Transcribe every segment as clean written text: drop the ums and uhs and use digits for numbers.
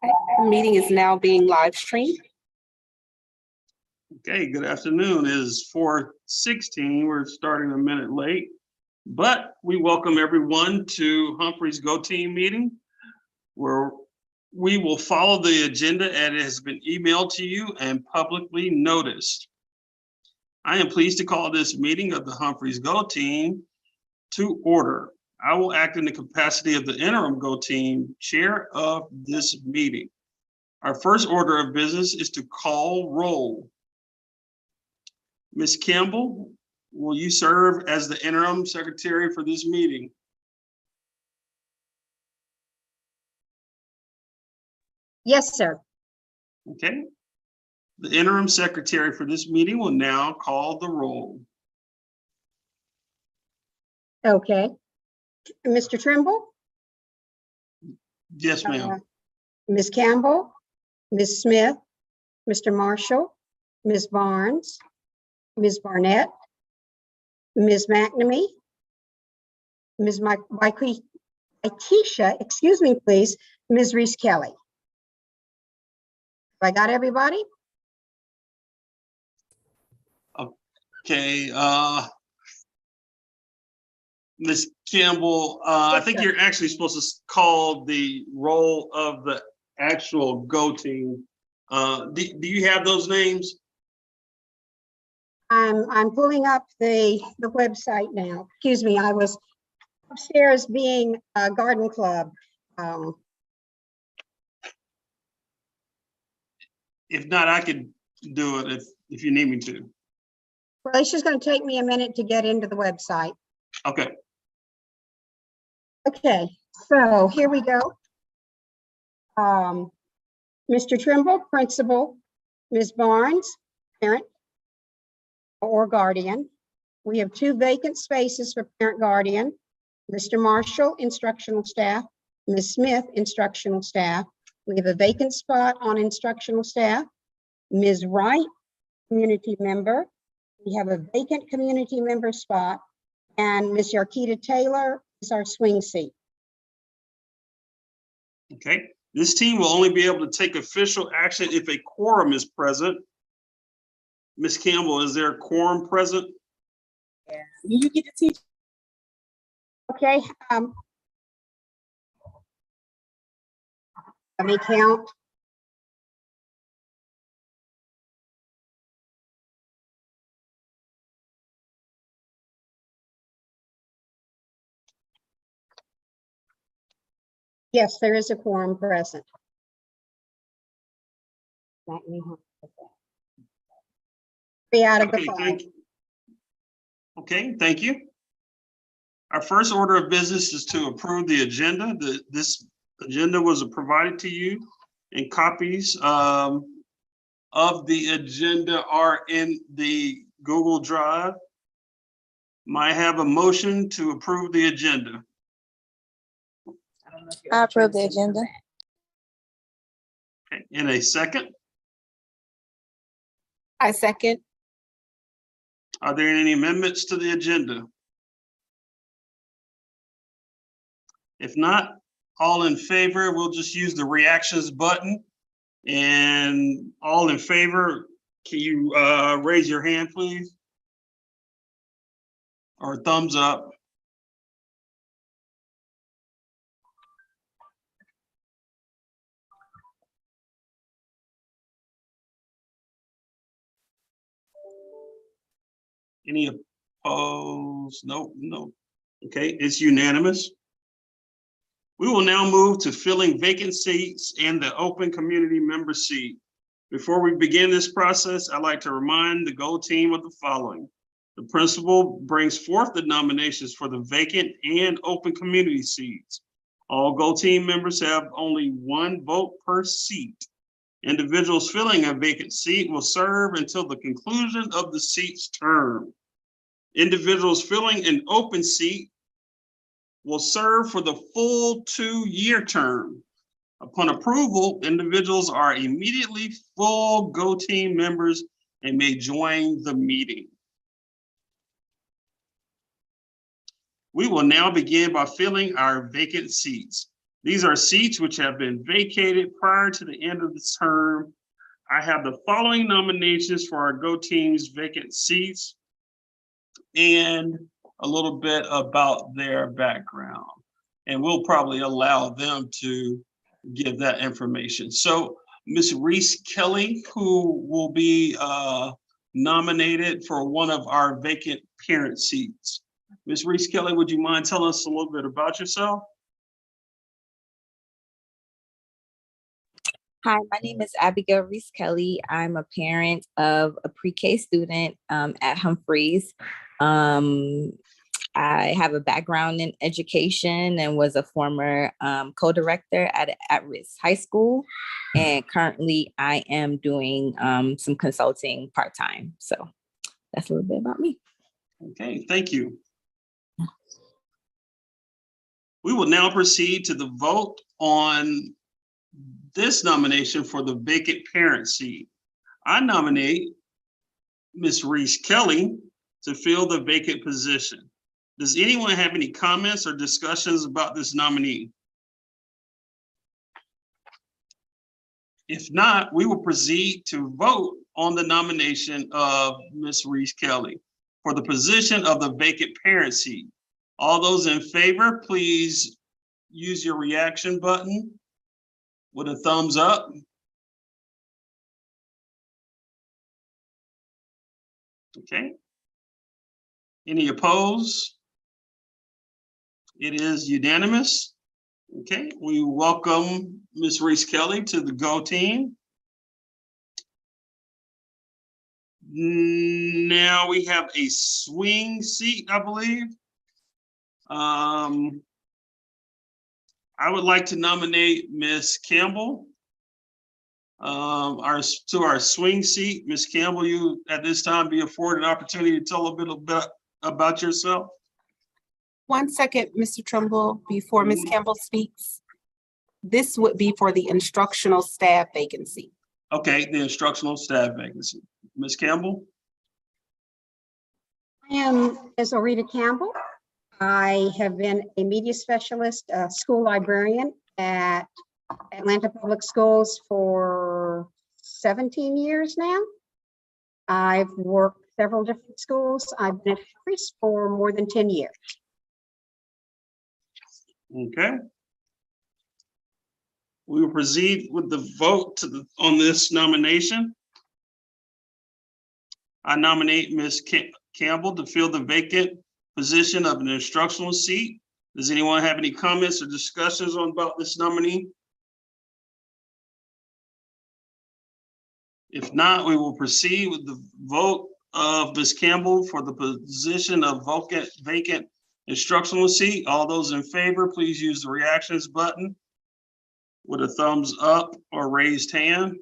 The meeting is now being live streamed. Okay, good afternoon. It is 4:16. We're starting a minute late, but we welcome everyone to Humphries Go Team meeting, where we will follow the agenda as it has been emailed to you and publicly noticed. I am pleased to call this meeting of the Humphries Go Team to order. I will act in the capacity of the interim Go Team chair of this meeting. Our first order of business is to call roll. Ms. Campbell, will you serve as the interim secretary for this meeting? Yes, sir. Okay. The interim secretary for this meeting will now call the roll. Okay. Mr. Trimble? Yes, ma'am. Ms. Campbell? Ms. Smith? Mr. Marshall? Ms. Barnes? Ms. Barnett? Ms. McNamee? Ms. Aisha, excuse me, please, Ms. Reese Kelly. Have I got everybody? Okay, Ms. Campbell, I think you're actually supposed to call the roll of the actual Go Team. Do you have those names? I'm pulling up the website now. Excuse me, I was upstairs being a garden club. If not, I could do it if you need me to. Well, it's just going to take me a minute to get into the website. Okay. Okay, so here we go. Mr. Trimble, principal. Ms. Barnes, parent or guardian. We have 2 vacant spaces for parent guardian. Mr. Marshall, instructional staff. Ms. Smith, instructional staff. We have a vacant spot on instructional staff. Ms. Wright, community member. We have a vacant community member spot. And Ms. Yarkita Taylor is our swing seat. Okay. This team will only be able to take official action if a quorum is present. Ms. Campbell, is there a quorum present? Yeah. You get to teach. Okay. Let me count. Yes, there is a quorum present. Let me have that. 3 out of the 5. Thank you. Okay, thank you. Our first order of business is to approve the agenda. This agenda was provided to you, and copies of the agenda are in the Google Drive. Might I have a motion to approve the agenda? I approve the agenda. Okay, in a second. I second. Are there any amendments to the agenda? If not, all in favor, we'll just use the reactions button. And all in favor, can you raise your hand, please? Or thumbs up? Any opposed? No, no. Okay, it's unanimous. We will now move to filling vacant seats and the open community member seat. Before we begin this process, I'd like to remind the Go Team of the following. The principal brings forth the nominations for the vacant and open community seats. All Go Team members have only 1 vote per seat. Individuals filling a vacant seat will serve until the conclusion of the seat's term. Individuals filling an open seat will serve for the full 2-year term. Upon approval, individuals are immediately full Go Team members and may join the meeting. We will now begin by filling our vacant seats. These are seats which have been vacated prior to the end of the term. I have the following nominations for our Go Teams vacant seats and a little bit about their background. And we'll probably allow them to give that information. So Ms. Reese Kelly, who will be nominated for one of our vacant parent seats. Ms. Reese Kelly, would you mind telling us a little bit about yourself? Hi, my name is Abigail Reese Kelly. I'm a parent of a pre-K student at Humphries. I have a background in education and was a former co-director at Risk High School. And currently I am doing some consulting part-time. So that's a little bit about me. Okay, thank you. We will now proceed to the vote on this nomination for the vacant parent seat. I nominate Ms. Reese Kelly to fill the vacant position. Does anyone have any comments or discussions about this nominee? If not, we will proceed to vote on the nomination of Ms. Reese Kelly for the position of the vacant parent seat. All those in favor, please use your reaction button with a thumbs up. Okay. Any opposed? It is unanimous. Okay, we welcome Ms. Reese Kelly to the Go team. Now we have a swing seat, I believe. I would like to nominate Ms. Campbell to our swing seat. Ms. Campbell, you at this time be afforded an opportunity to tell a bit about yourself. 1 second, Mr. Trimble, before Ms. Campbell speaks. This would be for the instructional staff vacancy. Okay, the instructional staff vacancy. Ms. Campbell? I am Ms. Orita Campbell. I have been a media specialist, school librarian at Atlanta Public Schools for 17 years now. I've worked several different schools. I've been at Humphries for more than 10 years. Okay. We will proceed with the vote on this nomination. I nominate Ms. Campbell to fill the vacant position of an instructional seat. Does anyone have any comments or discussions about this nominee? If not, we will proceed with the vote of Ms. Campbell for the position of vacant instructional seat. All those in favor, please use the reactions button with a thumbs up or raised hand.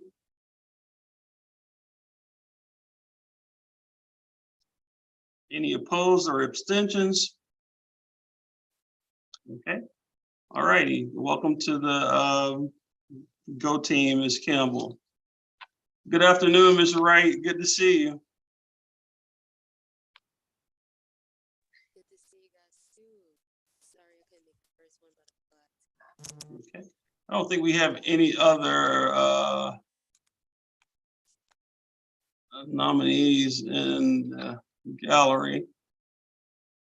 Any opposed or abstentions? Okay. All righty. Welcome to the Go team, Ms. Campbell. Good afternoon, Ms. Wright. Good to see you. Good to see you guys too. Sorry I couldn't make the first one, but Okay. I don't think we have any other nominees in the gallery.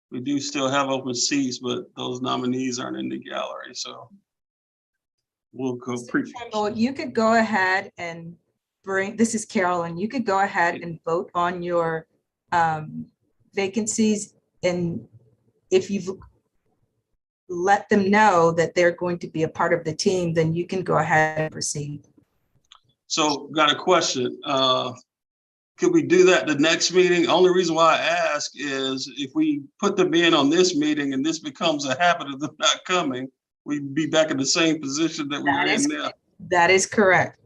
We do still have open seats, but those nominees aren't in the gallery, so we'll go. Trimble, you could go ahead and this is Carolyn, you could go ahead and vote on your vacancies, and if you've let them know that they're going to be a part of the team, then you can go ahead and proceed. So got a question. Could we do that the next meeting? Only reason why I ask is if we put them in on this meeting and this becomes a habit of them not coming, we'd be back in the same position that we were in now. That is correct.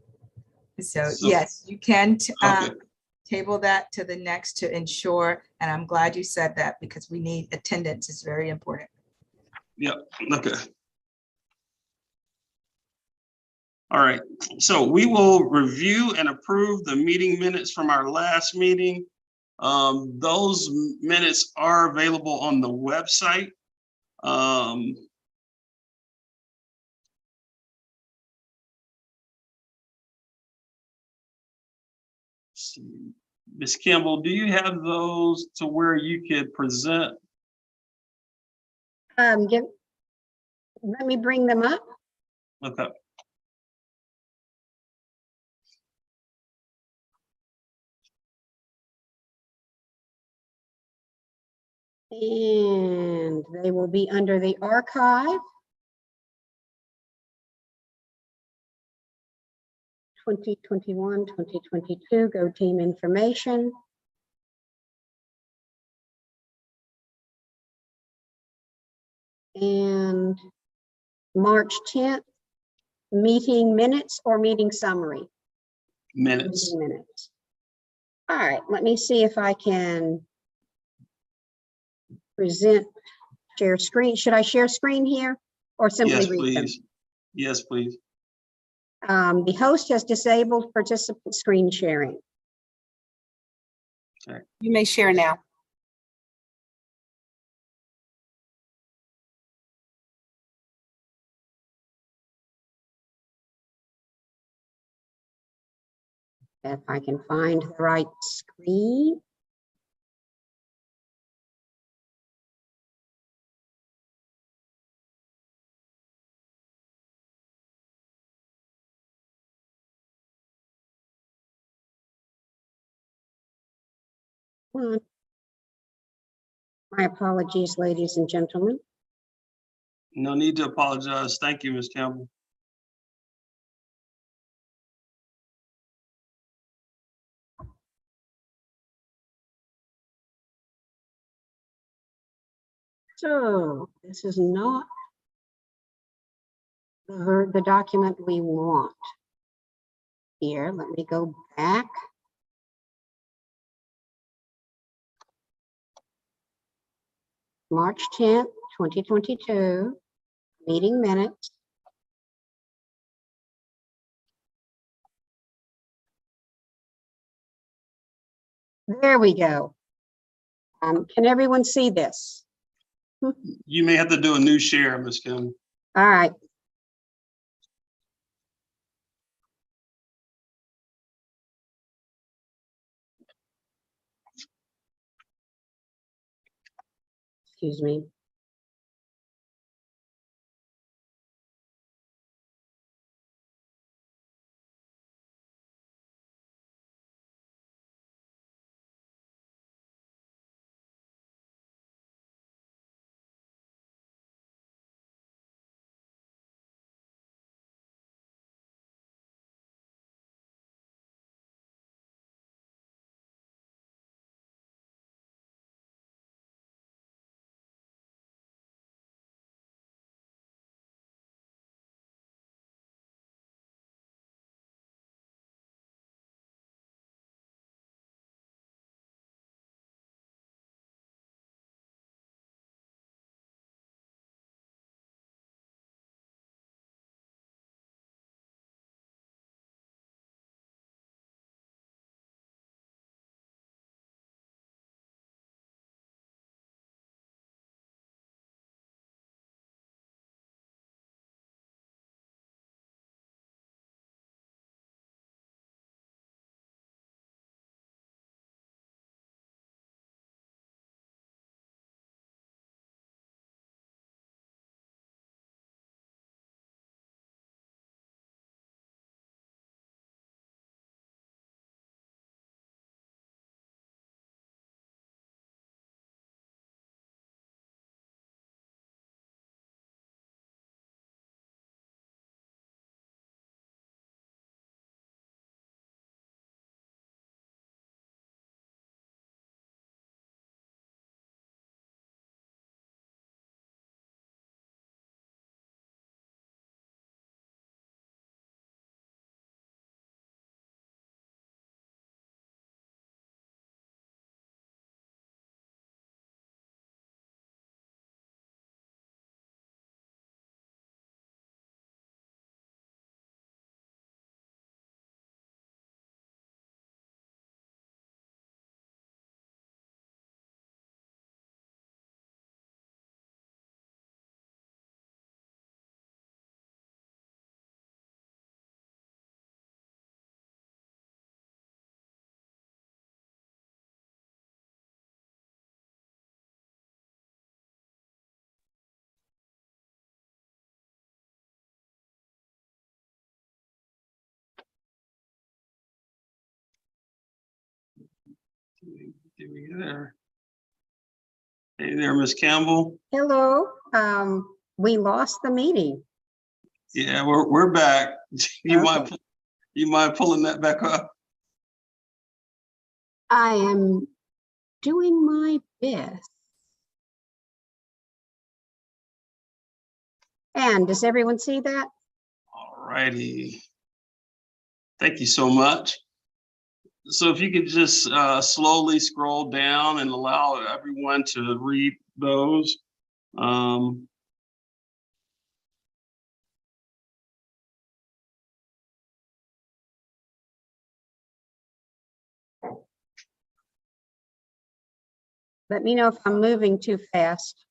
So yes, you can Okay. table that to the next to ensure, and I'm glad you said that because we need attendance is very important. Yep, okay. All right, so we will review and approve the meeting minutes from our last meeting. Those minutes are available on the website. Ms. Campbell, do you have those to where you could present? Let me bring them up. Okay. And they will be under the archive. 2021, 2022, Go Team Information. And March 10th, meeting minutes or meeting summary? Minutes. Meeting minutes. All right, let me see if I can present, share screen. Should I share screen here or simply Yes, read them? please. Yes, please. The host has disabled participant screen sharing. You may share now. If I can find the right screen. Come on. My apologies, ladies and gentlemen. No need to apologize. Thank you, Ms. Campbell. So this is not the document we want. Here, let me go back. March 10th, 2022, meeting minutes. There we go. Can everyone see this? You may have to do a new share, Ms. Campbell. All right. Excuse me. we there. Hey there, Ms. Campbell. Hello, we lost the meeting. Yeah, we're back. You Okay. mind pulling that back up? I am doing my best. And does everyone see that? All righty. Thank you so much. So if you could just slowly scroll down and allow everyone to read those. Let me know if I'm moving too fast.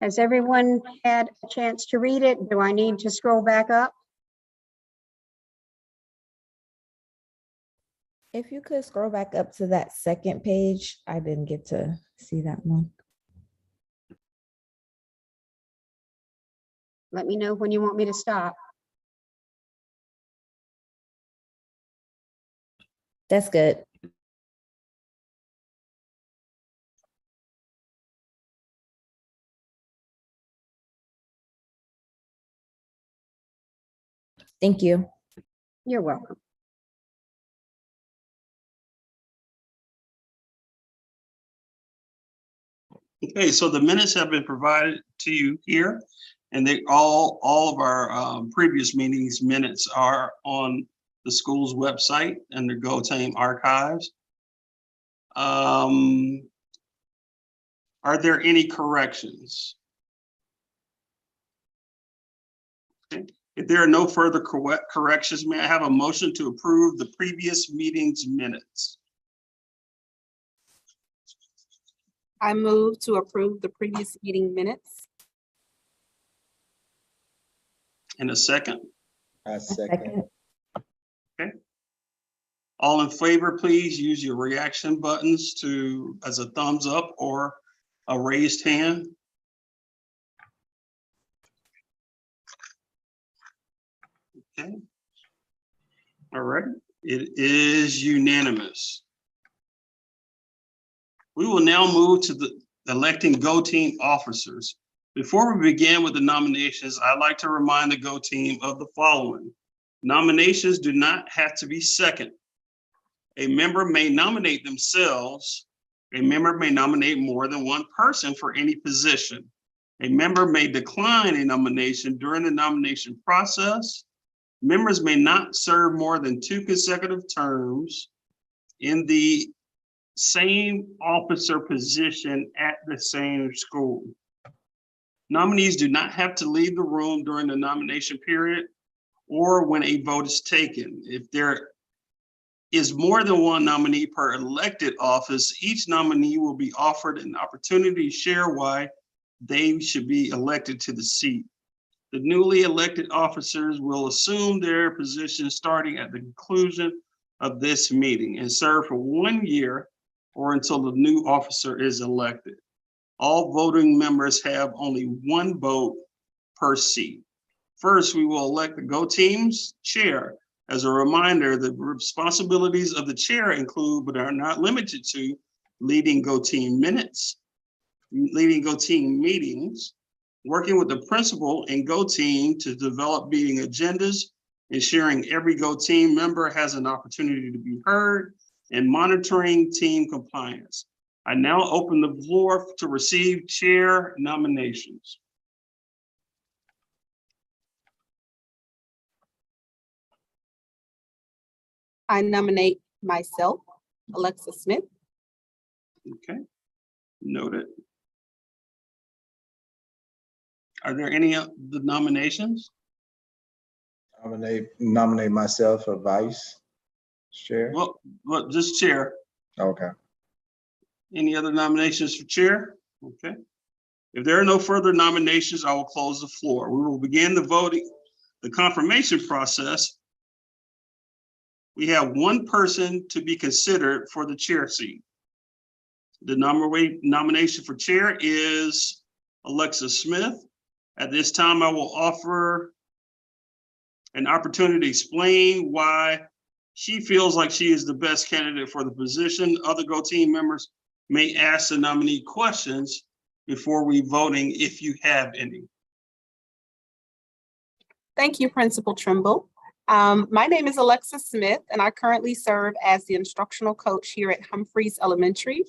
Has everyone had a chance to read it? Do I need to scroll back up? If you could scroll back up to that second page, I didn't get to see that one. Let me know when you want me to stop. That's good. Thank you. You're welcome. Okay, so the minutes have been provided to you here, and they all of our previous meetings minutes are on the school's website and the Go Team archives. Are there any corrections? Okay. If there are no further corrections, may I have a motion to approve the previous meeting's minutes? I move to approve the previous meeting minutes. In a second. I second. Second. Okay. All in favor, please use your reaction buttons as a thumbs up or a raised hand. Okay. All right, it is unanimous. We will now move to the electing Go Team officers. Before we begin with the nominations, I'd like to remind the Go Team of the following. Nominations do not have to be second. A member may nominate themselves. A member may nominate more than one person for any position. A member may decline a nomination during the nomination process. Members may not serve more than 2 consecutive terms in the same officer position at the same school. Nominees do not have to leave the room during the nomination period or when a vote is taken. If there is more than one nominee per elected office, each nominee will be offered an opportunity to share why they should be elected to the seat. The newly elected officers will assume their position starting at the conclusion of this meeting and serve for 1 year or until the new officer is elected. All voting members have only 1 vote per seat. First, we will elect the Go Team's chair. As a reminder, the responsibilities of the chair include, but are not limited to, leading Go Team minutes, leading Go Team meetings, working with the principal and Go Team to develop meeting agendas, ensuring every Go Team member has an opportunity to be heard, and monitoring team compliance. I now open the floor to receive chair nominations. I nominate myself, Alexa Smith. Okay, noted. Are there any of the nominations? Nominate myself for vice chair. Well, just chair. Okay. Any other nominations for chair? Okay. If there are no further nominations, I will close the floor. We will begin the voting, the confirmation process. We have one person to be considered for the chair seat. The nomination for chair is Alexis Smith. At this time, I will offer an opportunity to explain why she feels like she is the best candidate for the position. Other Go Team members may ask the nominee questions before we voting, if you have any. Thank you, Principal Trimble. My name is Alexis Smith, and I currently serve as the instructional coach here at Humphries Elementary.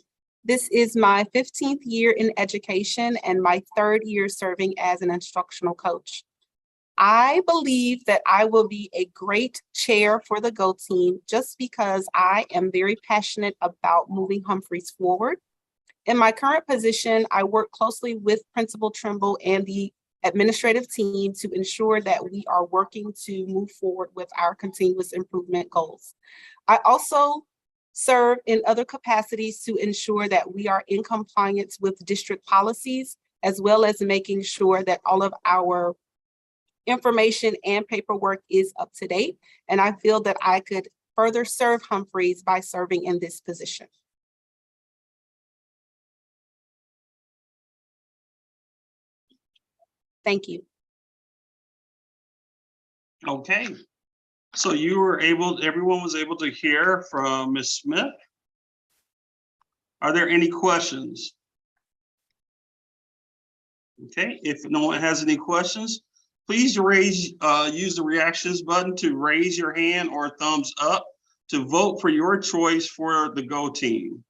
This is my 15th year in education and my 3rd year serving as an instructional coach. I believe that I will be a great chair for the Go Team just because I am very passionate about moving Humphries forward. In my current position, I work closely with Principal Trimble and the administrative team to ensure that we are working to move forward with our continuous improvement goals. I also serve in other capacities to ensure that we are in compliance with district policies, as well as making sure that all of our information and paperwork is up to date. And I feel that I could further serve Humphries by serving in this position. Thank you. Okay. So everyone was able to hear from Ms. Smith. Are there any questions? Okay, if no one has any questions, please use the reactions button to raise your hand or thumbs up to vote for your choice for the Go Team.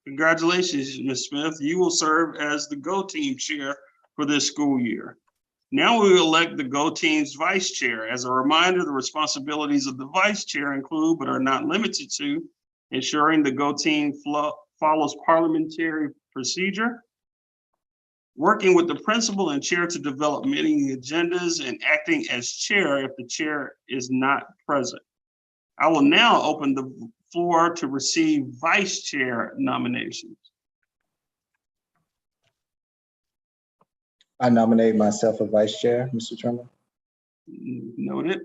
Congratulations, Ms. Smith. You will serve as the Go Team chair for this school year. Now we will elect the Go Team's vice chair. As a reminder, the responsibilities of the vice chair include, but are not limited to, ensuring the Go Team follows parliamentary procedure, working with the principal and chair to develop meeting agendas, and acting as chair if the chair is not present. I will now open the floor to receive vice chair nominations. I nominate myself for vice chair, Mr. Trimble. Noted.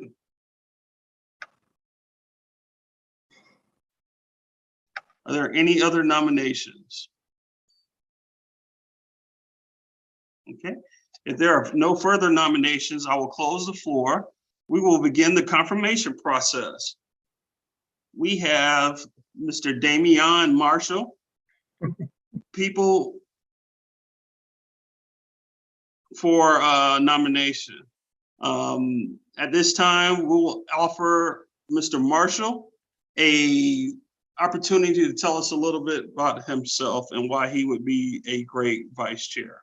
Are there any other nominations? Okay, if there are no further nominations, I will close the floor. We will begin the confirmation process. We have Mr. Damian Marshall. People for nomination. At this time, we'll offer Mr. Marshall a opportunity to tell us a little bit about himself and why he would be a great vice chair.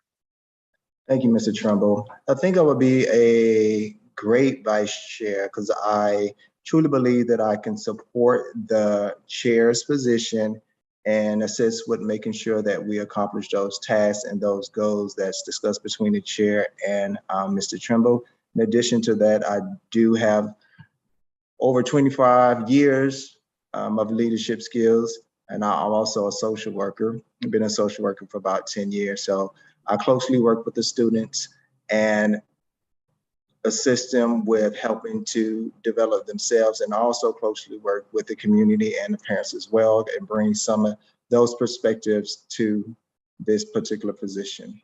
Thank you, Mr. Trimble. I think I would be a great vice chair because I truly believe that I can support the chair's position and assist with making sure that we accomplish those tasks and those goals that's discussed between the chair and Mr. Trimble. In addition to that, I do have over 25 years of leadership skills, and I'm also a social worker. I've been a social worker for about 10 years. So I closely work with the students and assist them with helping to develop themselves, and also closely work with the community and the parents as well, and bring some of those perspectives to this particular position.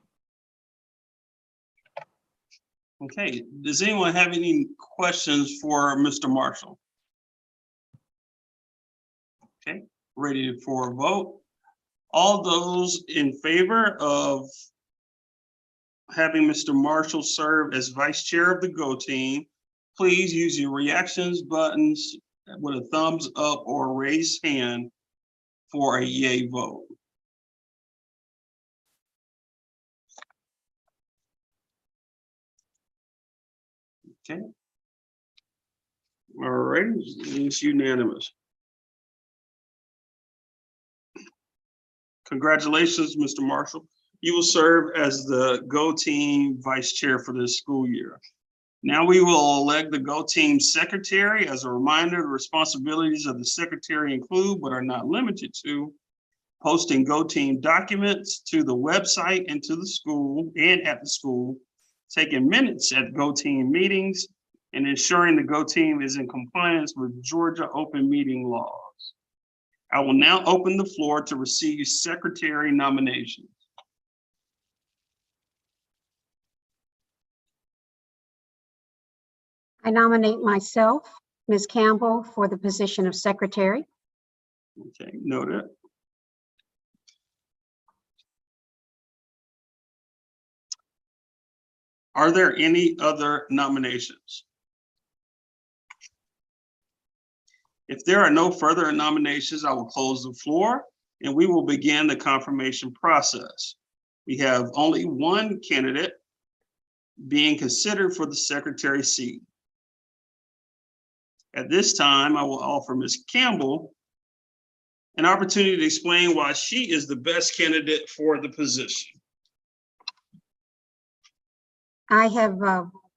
Okay, does anyone have any questions for Mr. Marshall? Okay, ready for a vote. All those in favor of having Mr. Marshall serve as vice chair of the Go Team, please use your reactions buttons with a thumbs up or raised hand for a yay vote. Okay. All right, it's unanimous. Congratulations, Mr. Marshall. You will serve as the Go Team Vice Chair for this school year. Now we will elect the Go Team Secretary. As a reminder, the responsibilities of the Secretary include, but are not limited to, posting Go Team documents to the website and to the school and at the school, taking minutes at Go Team meetings, and ensuring the Go Team is in compliance with Georgia open meeting laws. I will now open the floor to receive secretary nominations. I nominate myself, Ms. Campbell, for the position of secretary. Okay, noted. Are there any other nominations? If there are no further nominations, I will close the floor and we will begin the confirmation process. We have only one candidate being considered for the secretary seat. At this time, I will offer Ms. Campbell an opportunity to explain why she is the best candidate for the position. I have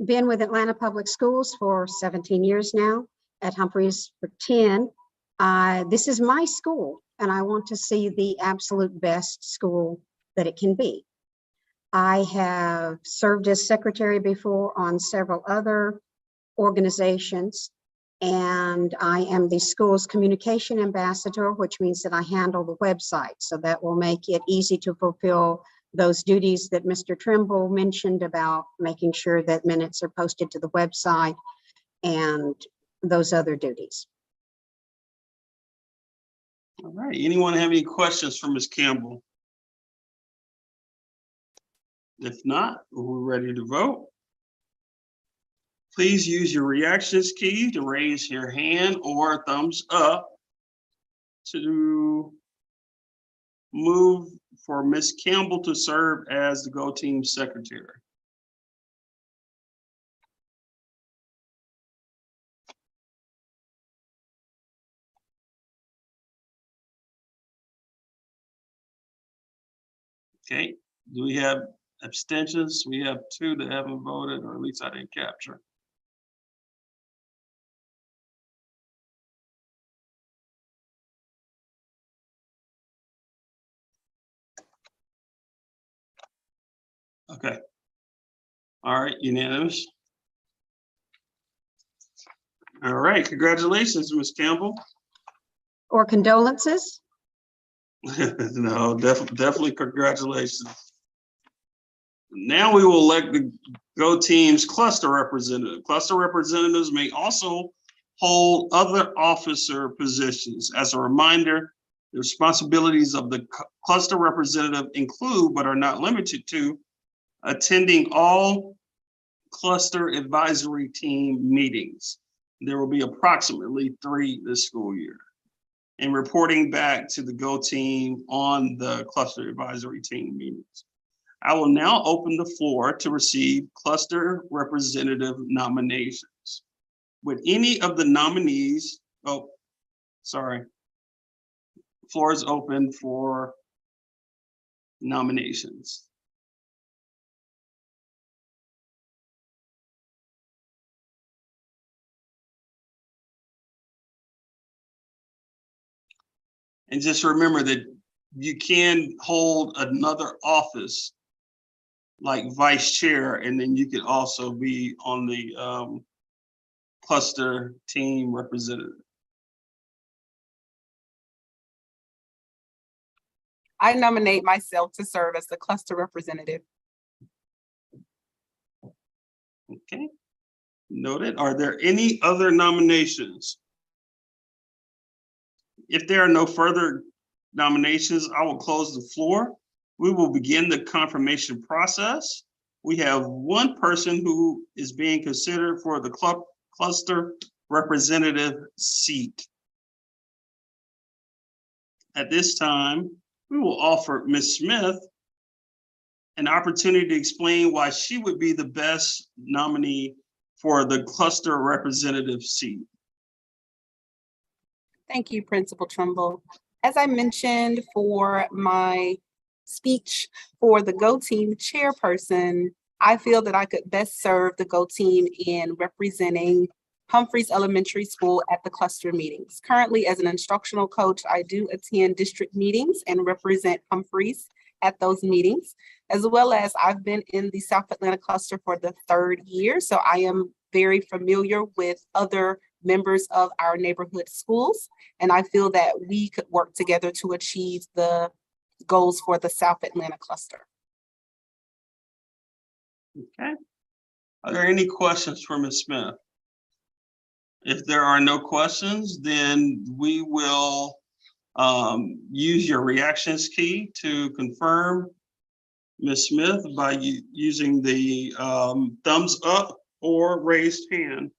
been with Atlanta Public Schools for 17 years now, at Humphries for 10. This is my school, and I want to see the absolute best school that it can be. I have served as secretary before on several other organizations, and I am the school's communication ambassador, which means that I handle the website. So that will make it easy to fulfill those duties that Mr. Trimble mentioned about making sure that minutes are posted to the website and those other duties. All right, anyone have any questions for Ms. Campbell? If not, we're ready to vote. Please use your reactions key to raise your hand or thumbs up to move for Ms. Campbell to serve as the Go Team Secretary. Okay, do we have abstentions? We have 2 that haven't voted, or at least I didn't capture. Okay. All right, unanimous. All right, congratulations, Ms. Campbell. Or condolences? No, definitely congratulations. Now we will elect the Go Team's cluster representative. Cluster representatives may also hold other officer positions. As a reminder, the responsibilities of the cluster representative include, but are not limited to, attending all cluster advisory team meetings. There will be approximately 3 this school year, and reporting back to the Go Team on the cluster advisory team meetings. I will now open the floor to receive cluster representative nominations. Would any of the nominees, floor is open for nominations. And just remember that you can hold another office like vice chair, and then you could also be on the cluster team representative. I nominate myself to serve as the cluster representative. Okay, noted. Are there any other nominations? If there are no further nominations, I will close the floor. We will begin the confirmation process. We have one person who is being considered for the cluster representative seat. At this time, we will offer Ms. Smith an opportunity to explain why she would be the best nominee for the cluster representative seat. Thank you, Principal Trimble. As I mentioned for my speech for the Go Team chairperson, I feel that I could best serve the Go Team in representing Humphries Elementary School at the cluster meetings. Currently, as an instructional coach, I do attend district meetings and represent Humphries at those meetings, as well as I've been in the South Atlanta cluster for the 3rd year. So I am very familiar with other members of our neighborhood schools. And I feel that we could work together to achieve the goals for the South Atlanta cluster. Okay. Are there any questions for Ms. Smith? If there are no questions, then we will use your reactions key to confirm Ms. Smith by using the thumbs up or raised hand.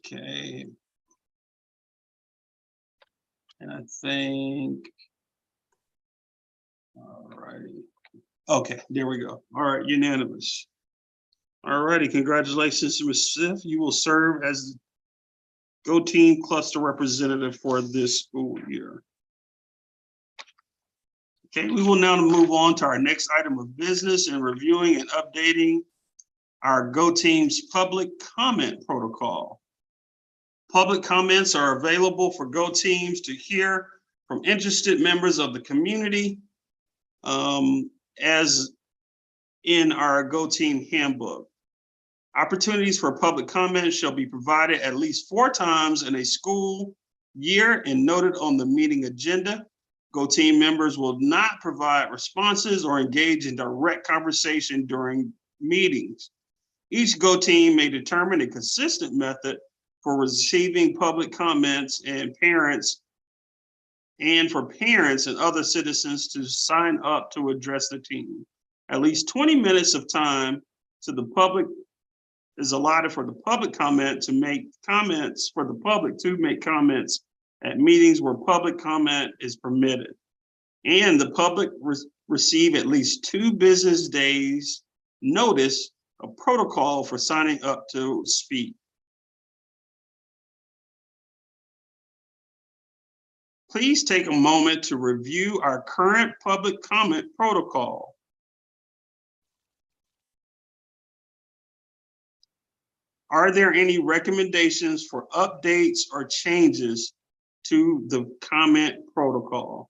Okay. And I think, all righty. Okay, there we go. All right, unanimous. All righty, congratulations, Ms. Smith. You will serve as Go Team Cluster Representative for this school year. Okay, we will now move on to our next item of business and reviewing and updating our Go Team's public comment protocol. Public comments are available for Go Teams to hear from interested members of the community, as in our Go Team handbook. Opportunities for public comment shall be provided at least 4 times in a school year and noted on the meeting agenda. Go Team members will not provide responses or engage in direct conversation during meetings. Each Go Team may determine a consistent method for receiving public comments and for parents and other citizens to sign up to address the team. At least 20 minutes of time to the public is allotted for the public comment to make comments for the public to make comments at meetings where public comment is permitted. And the public receive at least 2 business days notice of protocol for signing up to speak. Please take a moment to review our current public comment protocol. Are there any recommendations for updates or changes to the comment protocol?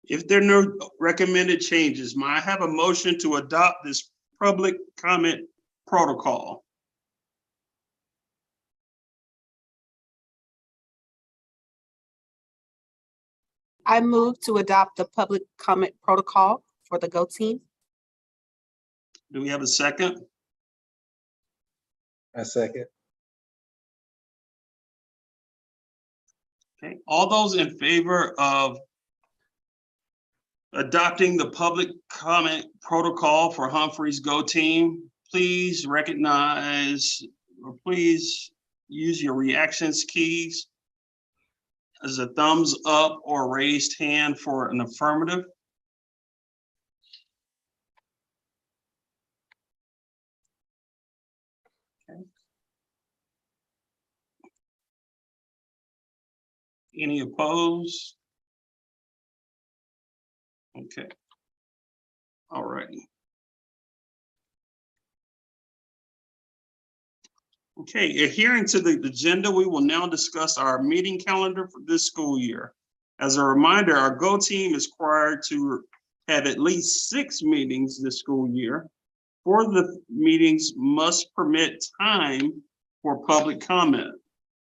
If there are no recommended changes, may I have a motion to adopt this public comment protocol? I move to adopt the public comment protocol for the Go Team. Do we have a second? A second. Okay, all those in favor of adopting the public comment protocol for Humphries Go Team, please recognize, or please use your reactions keys as a thumbs up or raised hand for an affirmative. Okay. Any opposed? Okay. All righty. Okay, adhering to the agenda, we will now discuss our meeting calendar for this school year. As a reminder, our Go Team is required to have at least 6 meetings this school year. 4 of the meetings must permit time for public comment.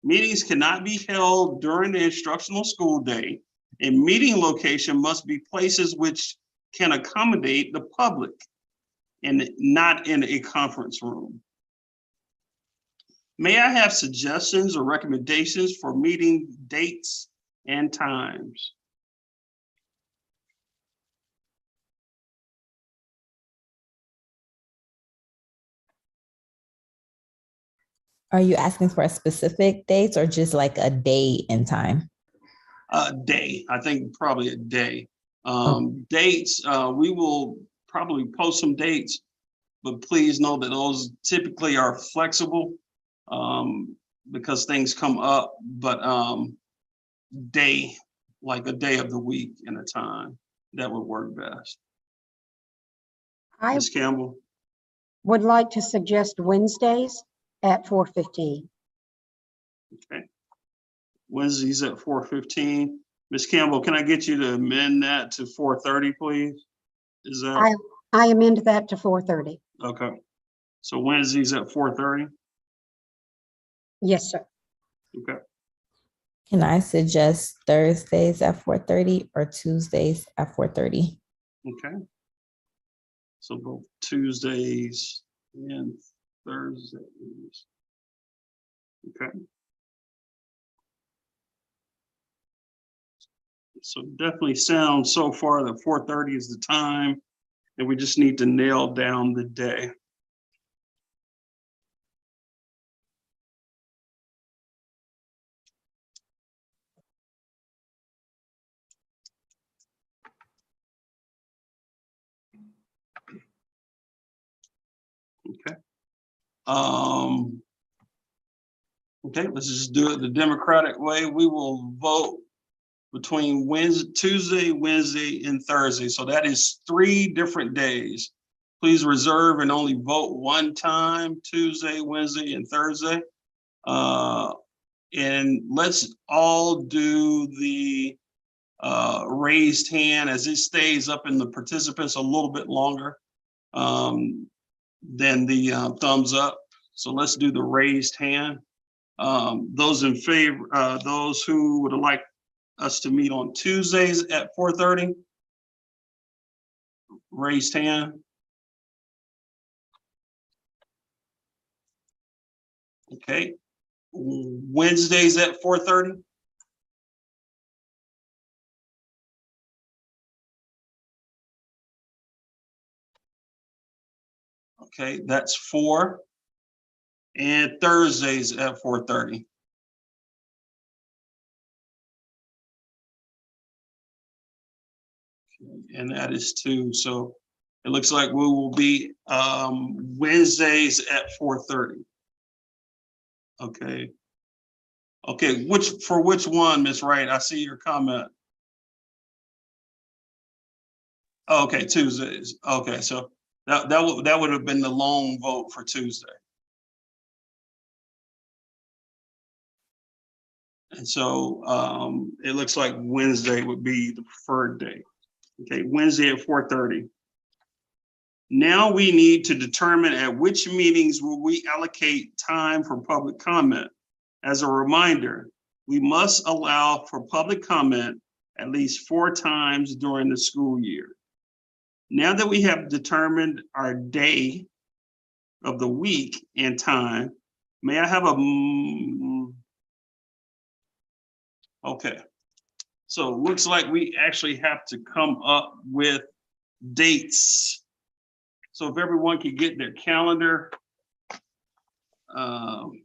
Meetings cannot be held during the instructional school day. A meeting location must be places which can accommodate the public and not in a conference room. May I have suggestions or recommendations for meeting dates and times? Are you asking for a specific dates or just like a day and time? A day, I think probably a day. Okay. Dates, we will probably post some dates, but please know that those typically are flexible because things come up, but day, like a day of the week and a time, that would work best. I Ms. Campbell? would like to suggest Wednesdays at 4:15. Okay. Wednesdays at 4:15. Ms. Campbell, can I get you to amend that to 4:30, please? Is that I amend that to 4:30. okay? So Wednesdays at 4:30. Yes, sir. Okay. Can I suggest Thursdays at 4:30 or Tuesdays at 4:30? Okay. So both Tuesdays and Thursdays. Okay. So definitely sounds so far that 4:30 is the time, and we just need to nail down the day. Okay. Okay, let's just do it the Democratic way. We will vote between Tuesday, Wednesday, and Thursday. So that is 3 different days. Please reserve and only vote one time, Tuesday, Wednesday, and Thursday. And let's all do the raised hand as it stays up in the participants a little bit longer than the thumbs up. So let's do the raised hand. Those in favor, those who would like us to meet on Tuesdays at 4:30, raised hand. Okay. Wednesdays at 4:30. Okay, that's 4. And Thursdays at 4:30. And that is 2. So it looks like we will be Wednesdays at 4:30. Okay. Okay, which one, Ms. Wright? I see your comment. Okay, Tuesdays. Okay, so that would have been the lone vote for Tuesday. And so it looks like Wednesday would be the preferred day. Okay, Wednesday at 4:30. Now we need to determine at which meetings will we allocate time for public comment. As a reminder, we must allow for public comment at least 4 times during the school year. Now that we have determined our day of the week and time, may I have a, okay. So it looks like we actually have to come up with dates. So if everyone could get their calendar. And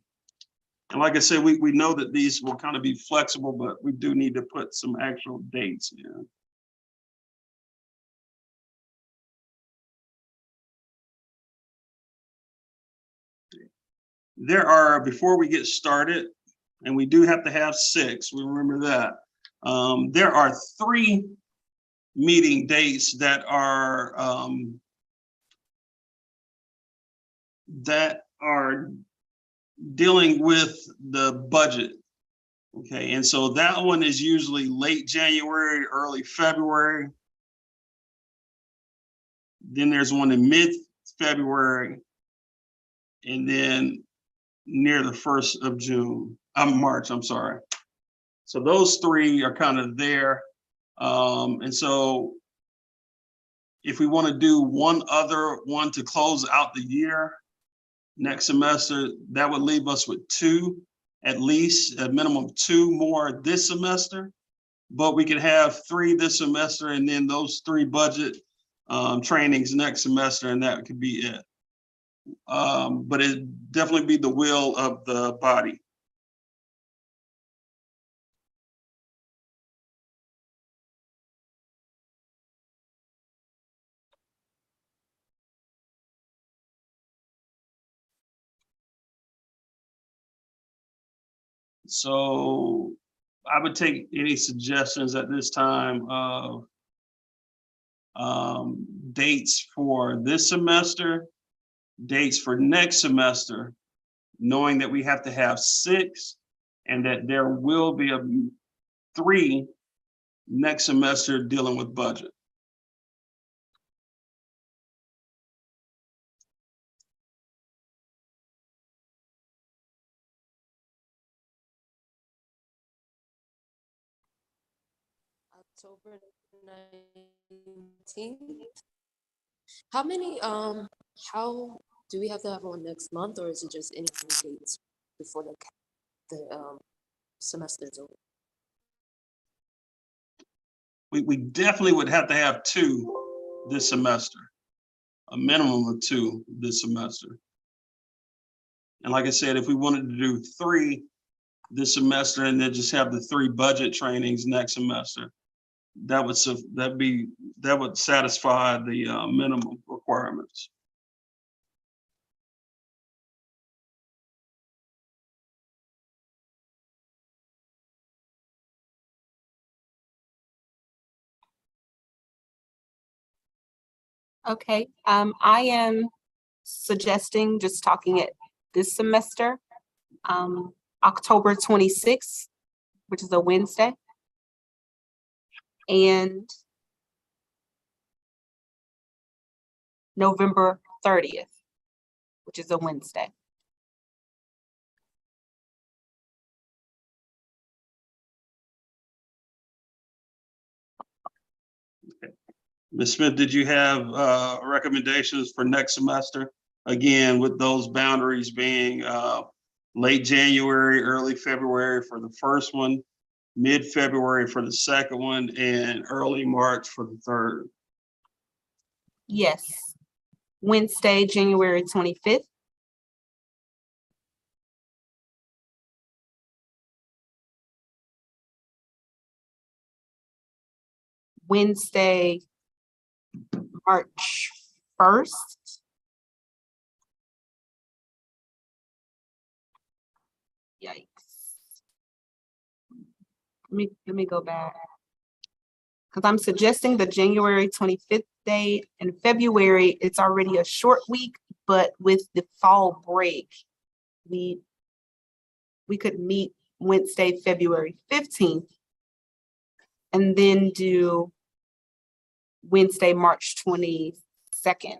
like I said, we know that these will kind of be flexible, but we do need to put some actual dates in. There are, before we get started, and we do have to have 6, we remember that. There are 3 meeting dates that are dealing with the budget. Okay, and so that one is usually late January, early February. Then there's one in mid-February, and then near the 1st of March, I'm sorry. So those 3 are kind of there. And so if we want to do one other one to close out the year next semester, that would leave us with 2, at least a minimum 2 more this semester. But we could have 3 this semester and then those 3 budget trainings next semester, and that could be it. but it definitely be the will of the body. So I would take any suggestions at this time of dates for this semester, dates for next semester, knowing that we have to have 6 and that there will be 3 next semester dealing with budget. October 19th. How many, how, do we have to have one next month, or is it just any dates before the semester is over? We definitely would have to have 2 this semester, a minimum of 2 this semester. And like I said, if we wanted to do 3 this semester and then just have the 3 budget trainings next semester, that would satisfy the minimum requirements. Okay, I am suggesting just talking it this semester, October 26th, which is a Wednesday. And November 30th, which is a Wednesday. Ms. Smith, did you have recommendations for next semester? Again, with those boundaries being late January, early February for the first one, mid-February for the second one, and early March for the third. Yes, Wednesday, January 25th. Wednesday, March 1st. Yikes. Let me go back. Because I'm suggesting the January 25th day. In February, it's already a short week, but with the fall break, we could meet Wednesday, February 15th, and then do Wednesday, March 22nd.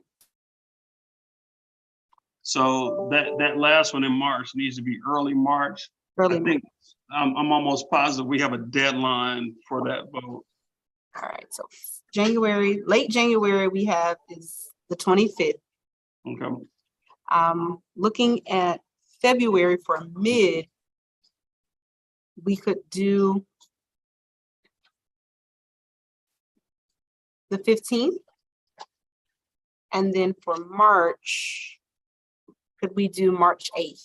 So that last one in March needs to be early March. Early I think I'm almost positive we have a deadline for that vote. All right, so late January we have is the 25th. Okay. Looking at February for mid, we could do the 15th. And then for March, could we do March 8th?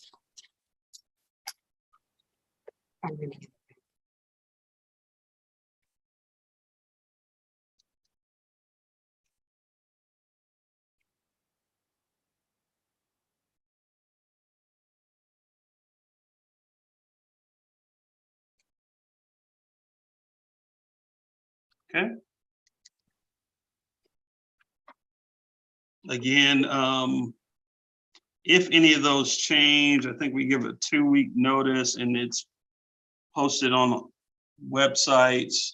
Okay. Again, if any of those change, I think we give a 2-week notice and it's posted on websites,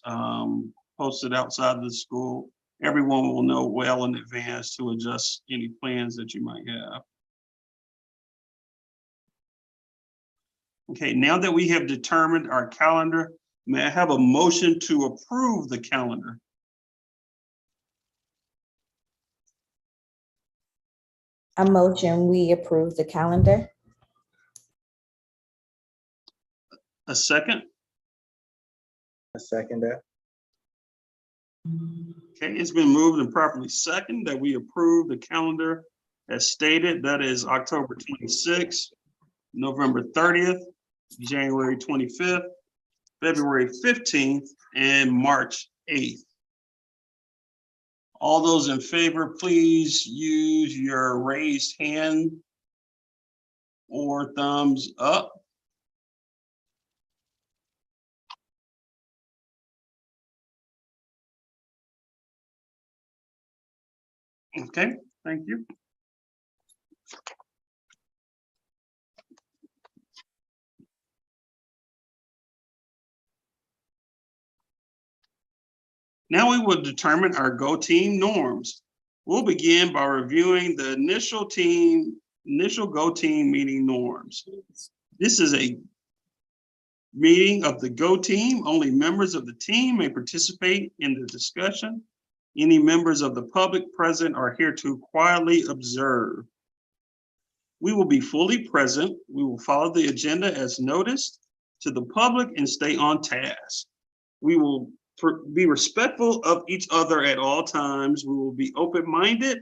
posted outside the school. Everyone will know well in advance to adjust any plans that you might have. Okay, now that we have determined our calendar, may I have a motion to approve the calendar? A motion, we approve the calendar. A second? I second that. Okay, it's been moved and properly second that we approve the calendar As stated, that is October 26th, November 30th, January 25th, February 15th, and March 8th. All those in favor, please use your raised hand or thumbs up. Okay, thank you. Now we will determine our Go Team norms. We'll begin by reviewing the initial Go Team meeting norms. This is a meeting of the Go Team. Only members of the team may participate in the discussion. Any members of the public present are here to quietly observe. We will be fully present. We will follow the agenda as noticed to the public and stay on task. We will be respectful of each other at all times. We will be open-minded.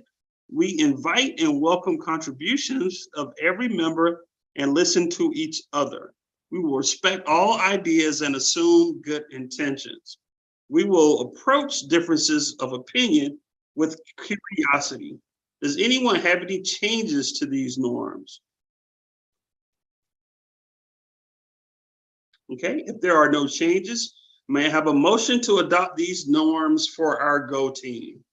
We invite and welcome contributions of every member and listen to each other. We will respect all ideas and assume good intentions. We will approach differences of opinion with curiosity. Does anyone have any changes to these norms? Okay, if there are no changes, may I have a motion to adopt these norms for our Go Team?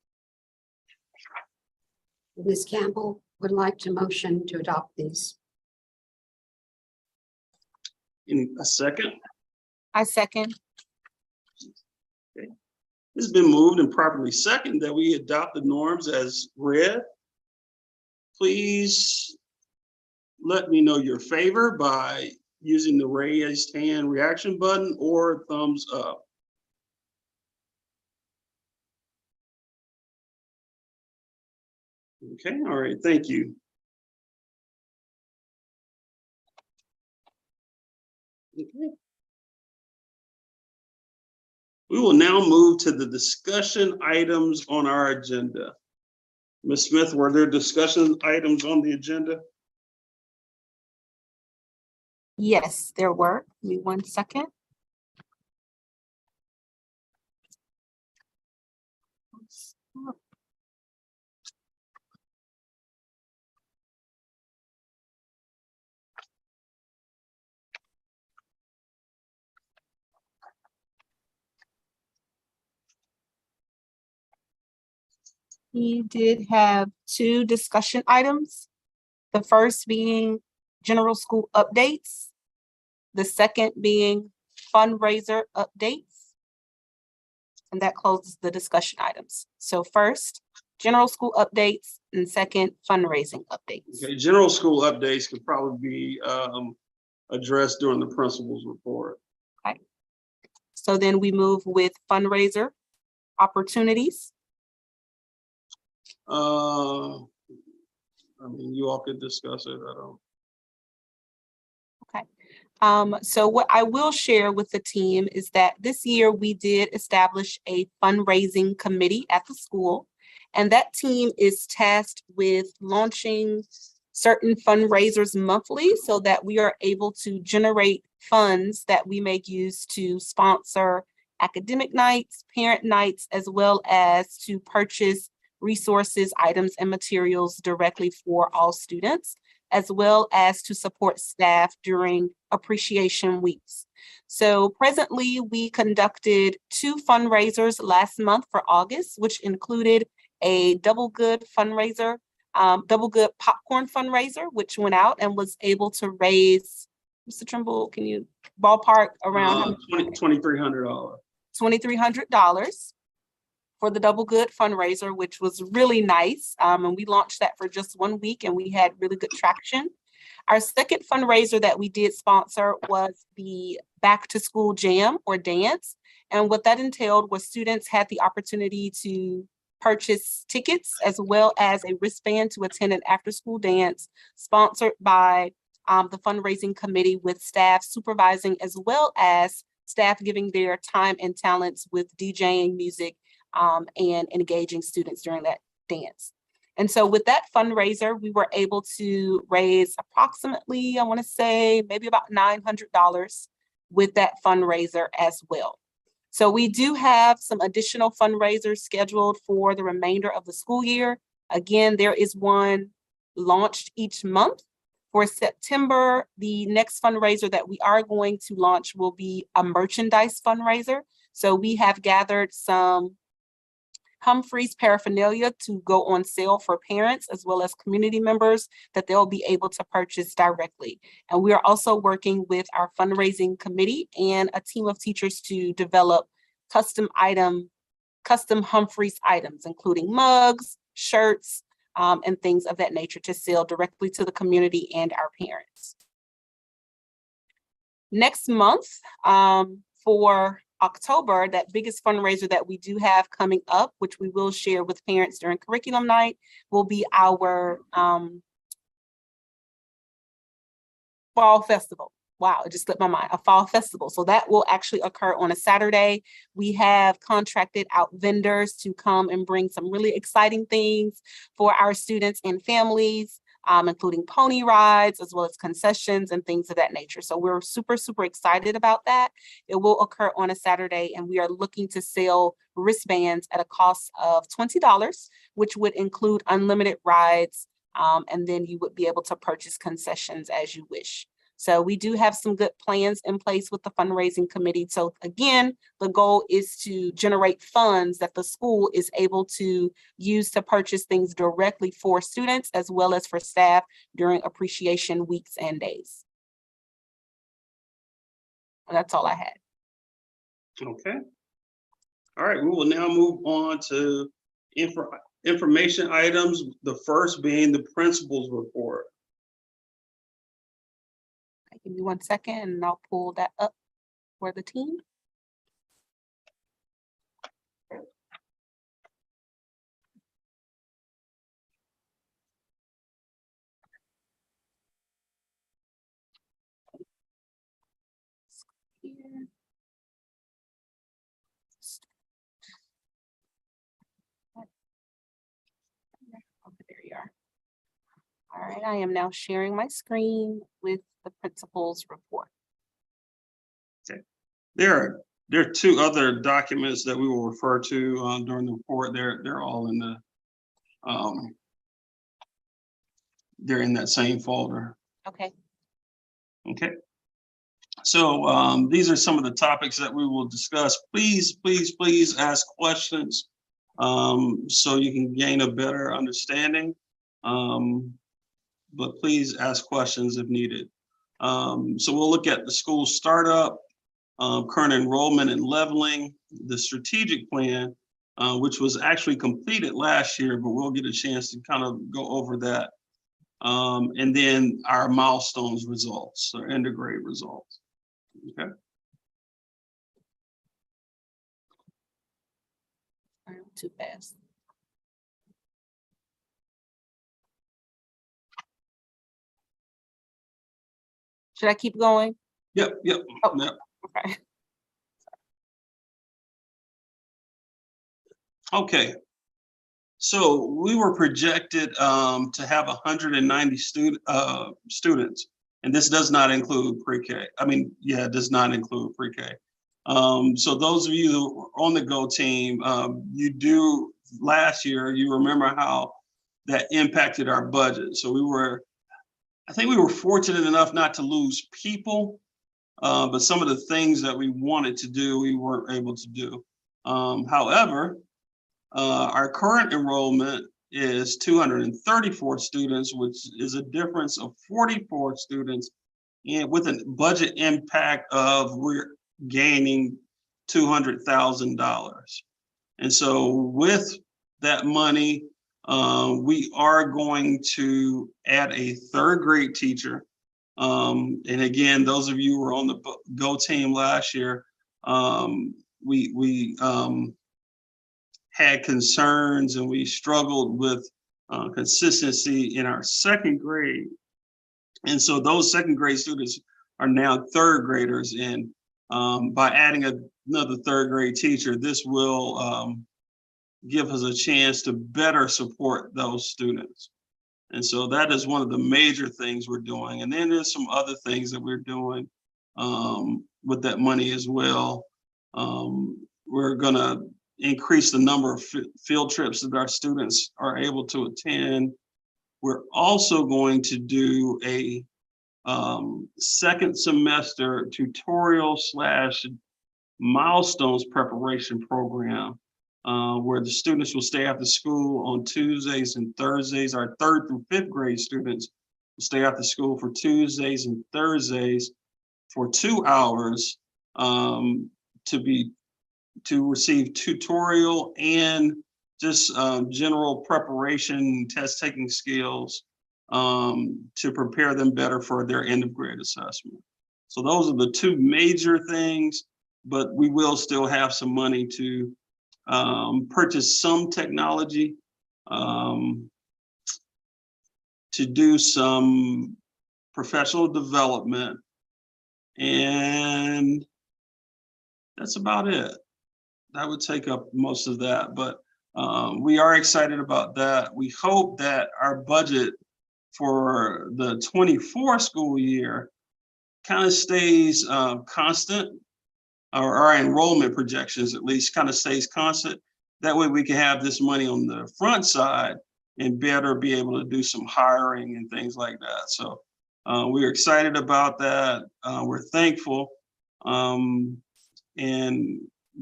Ms. Campbell would like to motion to adopt these. In a second. I second. It's been moved and properly seconded that we adopt the norms as read. Please let me know your favor by using the raised hand reaction button or thumbs up. Okay, all right, thank you. Okay. We will now move to the discussion items on our agenda. Ms. Smith, were there discussion items on the agenda? Yes, there were. Give me 1 second. We did have 2 discussion items. The first being general school updates. The second being fundraiser updates. And that closes the discussion items. So first, general school updates, and second, fundraising updates. Okay, general school updates could probably be addressed during the principal's report. Okay. So then we move with fundraiser opportunities. I mean, you all could discuss it. I don't. Okay. So what I will share with the team is that this year we did establish a fundraising committee at the school, and that team is tasked with launching certain fundraisers monthly so that we are able to generate funds that we may use to sponsor academic nights, parent nights, as well as to purchase resources, items, and materials directly for all students, as well as to support staff during appreciation weeks. So presently, we conducted 2 fundraisers last month for August, which included a Double Good fundraiser, Double Good popcorn fundraiser, which went out and was able to raise, Mr. Trimble, can you ballpark around $2,300. $2,300 for the Double Good fundraiser, which was really nice. And we launched that for just 1 week and we had really good traction. Our second fundraiser that we did sponsor was the Back to School Jam or Dance. And what that entailed was students had the opportunity to purchase tickets as well as a wristband to attend an after-school dance sponsored by the fundraising committee, with staff supervising as well as staff giving their time and talents with DJing music and engaging students during that dance. And so with that fundraiser, we were able to raise approximately, I want to say maybe about $900 with that fundraiser as well. So we do have some additional fundraisers scheduled for the remainder of the school year. Again, there is one launched each month. For September, the next fundraiser that we are going to launch will be a merchandise fundraiser. So we have gathered some Humphries paraphernalia to go on sale for parents as well as community members that they'll be able to purchase directly. And we are also working with our fundraising committee and a team of teachers to develop custom Humphries items, including mugs, shirts, and things of that nature to sell directly to the community and our parents. Next month, for October, that biggest fundraiser that we do have coming up, which we will share with parents during curriculum night, will be our fall festival. Wow, it just slipped my mind, a fall festival. So that will actually occur on a Saturday. We have contracted out vendors to come and bring some really exciting things for our students and families, including pony rides, as well as concessions and things of that nature. So we're super, super excited about that. It will occur on a Saturday, and we are looking to sell wristbands at a cost of $20, which would include unlimited rides, and then you would be able to purchase concessions as you wish. So we do have some good plans in place with the fundraising committee. So again, the goal is to generate funds that the school is able to use to purchase things directly for students as well as for staff during appreciation weeks and days. And that's all I had. Okay. All right, we will now move on to information items. The first being the principal's report. Give me 1 second and I'll pull that up for the team. Okay, there you are. All right, I am now sharing my screen with the principal's report. There are two other documents that we will refer to during the report. They're all in the they're in that same folder. Okay. Okay. So these are some of the topics that we will discuss. Please ask questions so you can gain a better understanding. But please ask questions if needed. So we'll look at the school startup, current enrollment and leveling, the strategic plan, which was actually completed last year, but we'll get a chance to kind of go over that. And then our milestones results, or end of grade results. Okay. Too fast. Should I keep going? Yep. Oh. Yep. Okay. Okay. So we were projected to have 190 students, and this does not include pre-K. I mean, yeah, it does not include pre-K. So those of you who are on the Go team, last year, you remember how that impacted our budget. So I think we were fortunate enough not to lose people, but some of the things that we wanted to do, we weren't able to do. However, our current enrollment is 234 students, which is a difference of 44 students, and with a budget impact of we're gaining $200,000. And so with that money, we are going to add a third grade teacher. And again, those of you who were on the Go team last year, we had concerns and we struggled with consistency in our second grade. And so those second grade students are now third graders. And by adding another third grade teacher, this will give us a chance to better support those students. And so that is one of the major things we're doing. And then there's some other things that we're doing with that money as well. We're gonna increase the number of field trips that our students are able to attend. We're also going to do a second semester tutorial / milestones preparation program where the students will stay after school on Tuesdays and Thursdays. Our 3rd through 5th grade students will stay after school for Tuesdays and Thursdays for 2 hours to receive tutorial and just general preparation, test taking skills to prepare them better for their end of grade assessment. So those are the 2 major things, but we will still have some money to purchase some technology, to do some professional development, and that's about it. That would take up most of that, but we are excited about that. We hope that our budget for the 24 school year kind of stays constant, or our enrollment projections at least kind of stays constant. That way we can have this money on the front side and better be able to do some hiring and things like that. So we're excited about that. We're thankful. And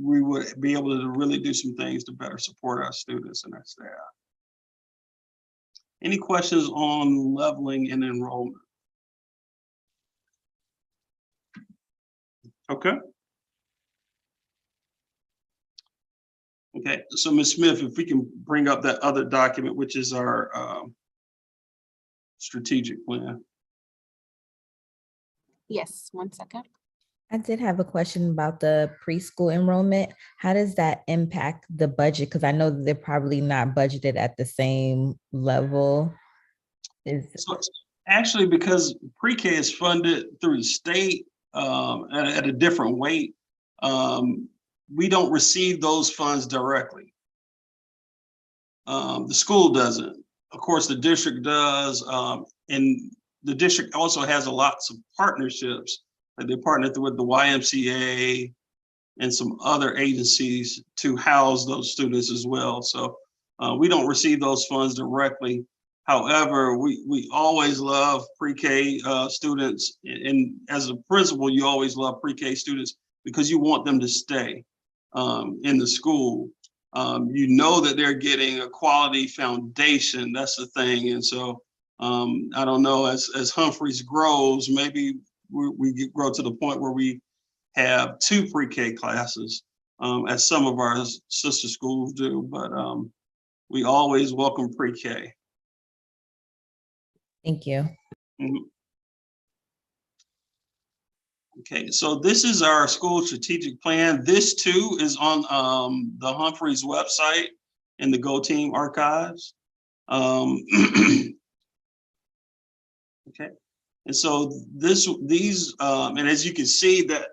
we would be able to really do some things to better support our students and our staff. Any questions on leveling and enrollment? Okay. Okay, so Ms. Smith, if we can bring up that other document, which is our strategic plan. Yes, one second. I did have a question about the preschool enrollment. How does that impact the budget? Because I know that they're probably not budgeted at the same level. So actually, because pre-K is funded through the state at a different weight, we don't receive those funds directly. The school doesn't. Of course, the district does, and the district also has lots of partnerships. Like they partnered with the YMCA and some other agencies to house those students as well. So we don't receive those funds directly. However, we always love pre-K students, and as a principal, you always love pre-K students because you want them to stay in the school. You know that they're getting a quality foundation. That's the thing. And so I don't know, as Humphries grows, maybe we grow to the point where we have 2 pre-K classes, as some of our sister schools do, but we always welcome pre-K. Thank you. Mm-hmm. Okay, so this is our school strategic plan. This too is on the Humphries website in the Go Team archives. Okay, and so these and as you can see that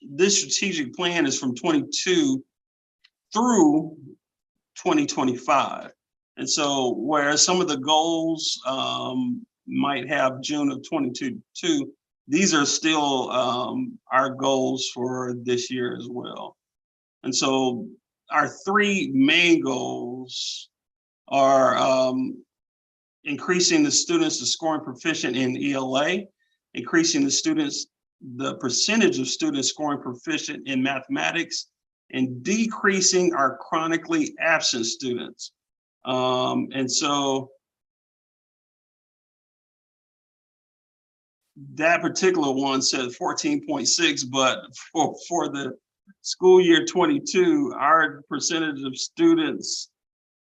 this strategic plan is from 22 through 2025. And so whereas some of the goals might have June of 22, these are still our goals for this year as well. And so our 3 main goals are increasing the students to scoring proficient in ELA, increasing the percentage of students scoring proficient in mathematics, and decreasing our chronically absent students. And so that particular one said 14.6, but for the school year 22, our percentage of students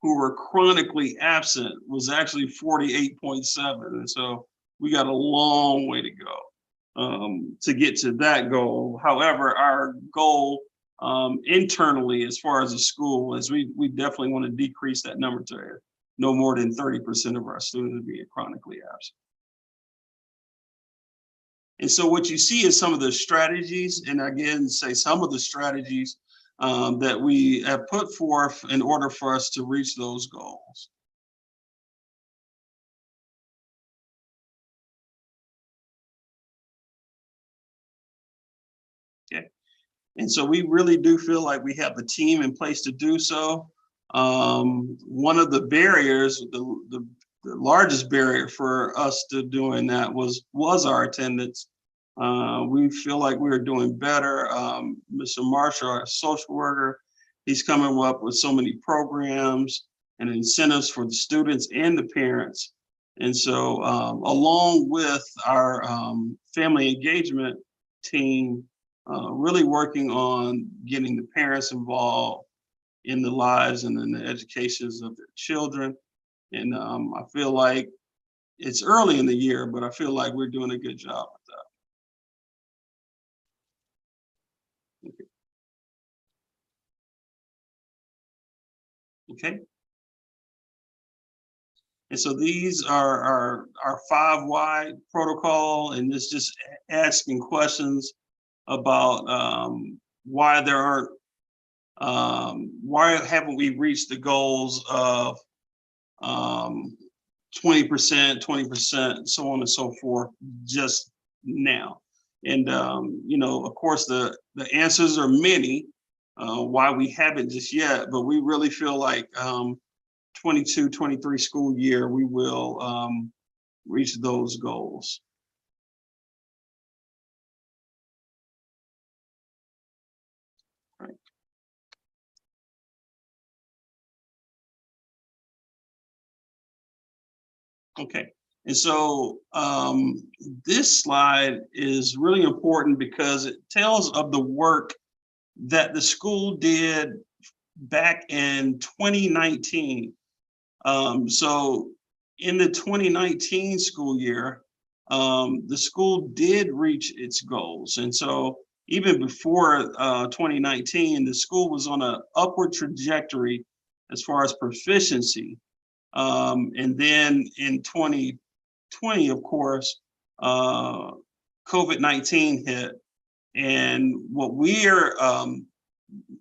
who were chronically absent was actually 48.7. And so we got a long way to go to get to that goal. However, our goal internally, as far as a school, is we definitely want to decrease that number to no more than 30% of our students being chronically absent. And so what you see is some of the strategies, and again, say some of the strategies that we have put forth in order for us to reach those goals. Okay. And so we really do feel like we have the team in place to do so. One of the barriers, the largest barrier for us to doing that was our attendance. We feel like we're doing better. Mr. Marshall, our social worker, he's coming up with so many programs and incentives for the students and the parents. And so along with our family engagement team, really working on getting the parents involved in the lives and in the educations of their children. And I feel like it's early in the year, but I feel like we're doing a good job with that. Okay. And so these are our 5 why protocol, and it's just asking questions about why there aren't, why haven't we reached the goals of 20%, 20%, so on and so forth just now. And you know, of course, the answers are many why we haven't just yet, but we really feel like 22, 23 school year, we will reach those goals. Right. Okay, and so this slide is really important because it tells of the work that the school did back in 2019. So in the 2019 school year, the school did reach its goals. And so even before 2019, the school was on an upward trajectory as far as proficiency. And then in 2020, of course, COVID-19 hit. And what we're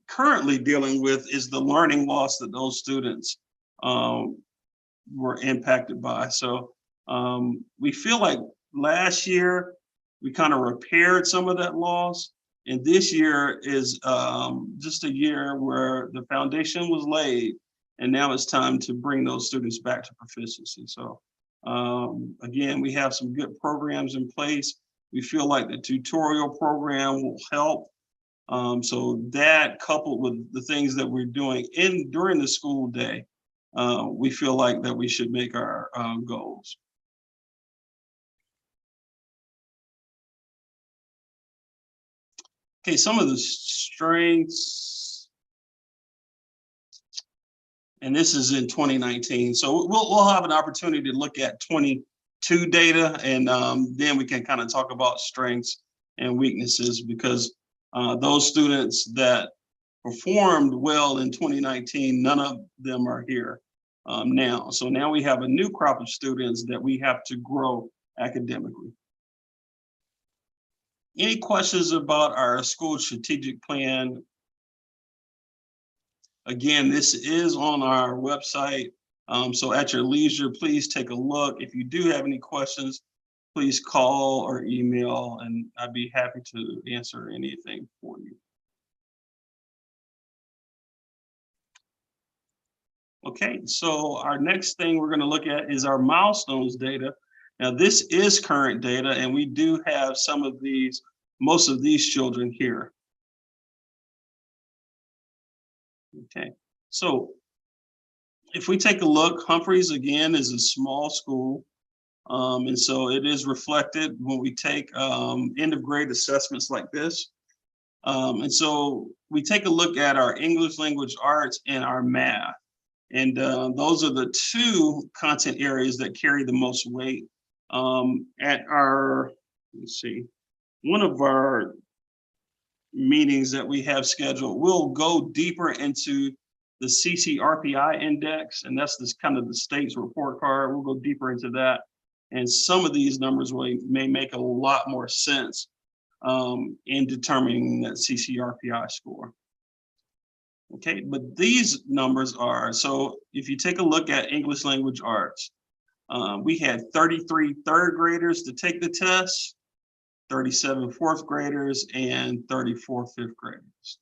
currently dealing with is the learning loss that those students were impacted by. So we feel like last year we kind of repaired some of that loss. And this year is just a year where the foundation was laid, and now it's time to bring those students back to proficiency. So again, we have some good programs in place. We feel like the tutorial program will help. So that, coupled with the things that we're doing during the school day, we feel like that we should make our goals. Okay, some of the strengths, and this is in 2019. So we'll have an opportunity to look at 22 data, and then we can kind of talk about strengths and weaknesses, because those students that performed well in 2019, none of them are here now. So now we have a new crop of students that we have to grow academically. Any questions about our school strategic plan? Again, this is on our website. So at your leisure, please take a look. If you do have any questions, please call or email, and I'd be happy to answer anything for you. Okay, so our next thing we're going to look at is our milestones data. Now, this is current data, and we do have most of these children here. Okay, so if we take a look, Humphries again is a small school. And so it is reflected when we take end of grade assessments like this. And so we take a look at our English language arts and our math. And those are the two content areas that carry the most weight. At our, let's see, one of our meetings that we have scheduled, we'll go deeper into the CCRPI index, and that's this kind of the state's report card. We'll go deeper into that. And some of these numbers may make a lot more sense in determining that CCRPI score. Okay, but these numbers are, so if you take a look at English language arts, we had 33 third graders to take the test, 37 fourth graders, and 34 fifth graders,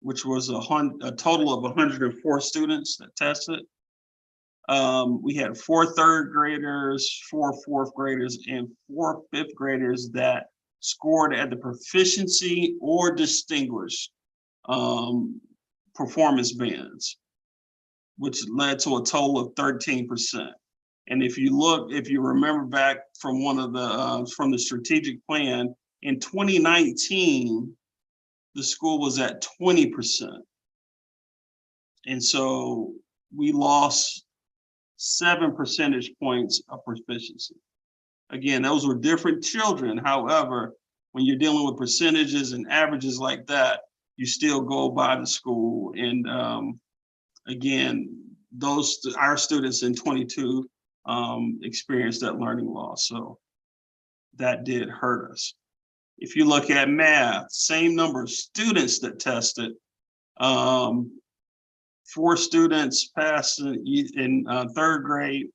which was a total of 104 students that tested. We had 4 third graders, 4 fourth graders, and 4 fifth graders that scored at the proficiency or distinguished performance bands, which led to a total of 13%. And if you remember back from one of the from the strategic plan in 2019, the school was at 20%. And so we lost 7 percentage points of proficiency. Again, those were different children. However, when you're dealing with percentages and averages like that, you still go by the school. And again, our students in 22 experienced that learning loss. So that did hurt us. If you look at math, same number of students that tested, 4 students passed in third grade,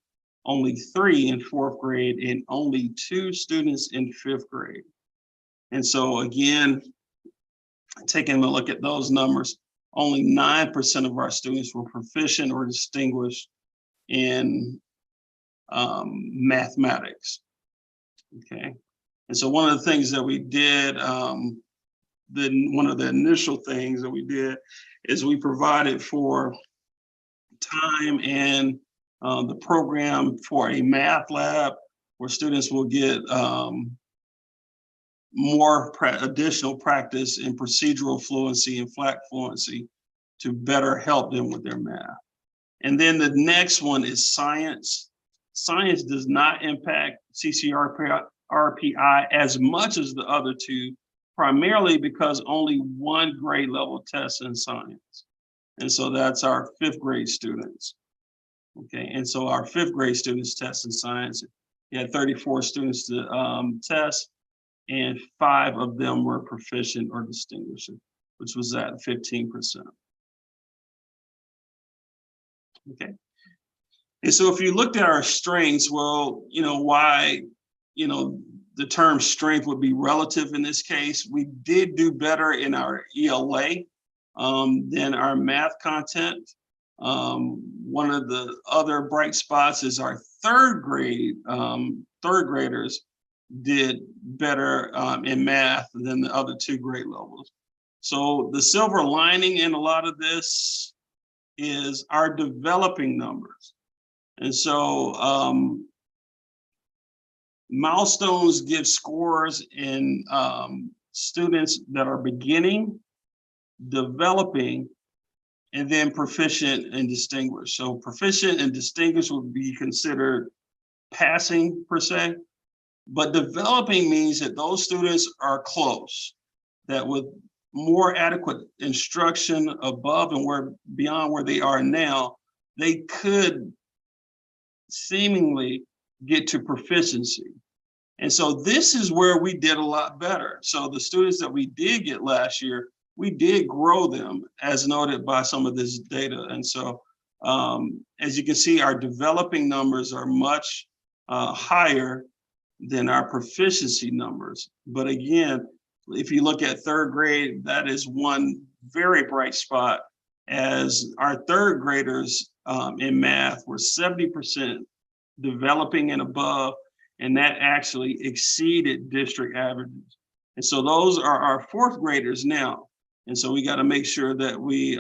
only 3 in fourth grade, and only 2 students in fifth grade. And so again, taking a look at those numbers, only 9% of our students were proficient or distinguished in mathematics. Okay, and so one of the things that we did, one of the initial things that we did is we provided for time and the program for a math lab where students will get more additional practice in procedural fluency and flat fluency to better help them with their math. And then the next one is science. Science does not impact CCRPI as much as the other two, primarily because only 1 grade level tests in science. And so that's our 5th grade students. Okay, and so our 5th grade students test in science. We had 34 students to test, and 5 of them were proficient or distinguished, which was at 15%. Okay. And so if you looked at our strengths, well, why, the term strength would be relative in this case. We did do better in our ELA than our math content. One of the other bright spots is our third graders did better in math than the other 2 grade levels. So the silver lining in a lot of this is our developing numbers. And so milestones give scores in students that are beginning, developing, and then proficient and distinguished. So proficient and distinguished would be considered passing per se, but developing means that those students are close, that with more adequate instruction above and beyond where they are now, they could seemingly get to proficiency. And so this is where we did a lot better. So the students that we did get last year, we did grow them as noted by some of this data. And so as you can see, our developing numbers are much higher than our proficiency numbers. But again, if you look at third grade, that is one very bright spot, as our third graders in math were 70% developing and above, and that actually exceeded district averages. And so those are our 4th graders now. And so we got to make sure that we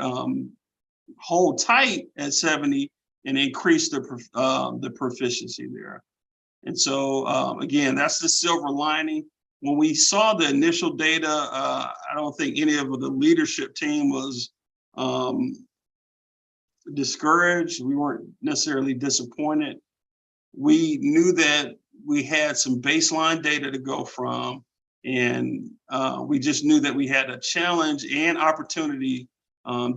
hold tight at 70 and increase the proficiency there. And so again, that's the silver lining. When we saw the initial data, I don't think any of the leadership team was discouraged. We weren't necessarily disappointed. We knew that we had some baseline data to go from, and we just knew that we had a challenge and opportunity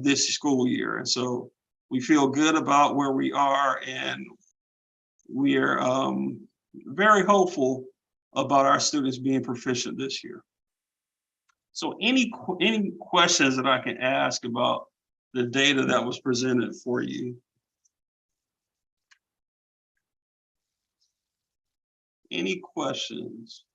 this school year. And so we feel good about where we are, and we are very hopeful about our students being proficient this year. So any questions that I can ask about the data that was presented for you? Any questions?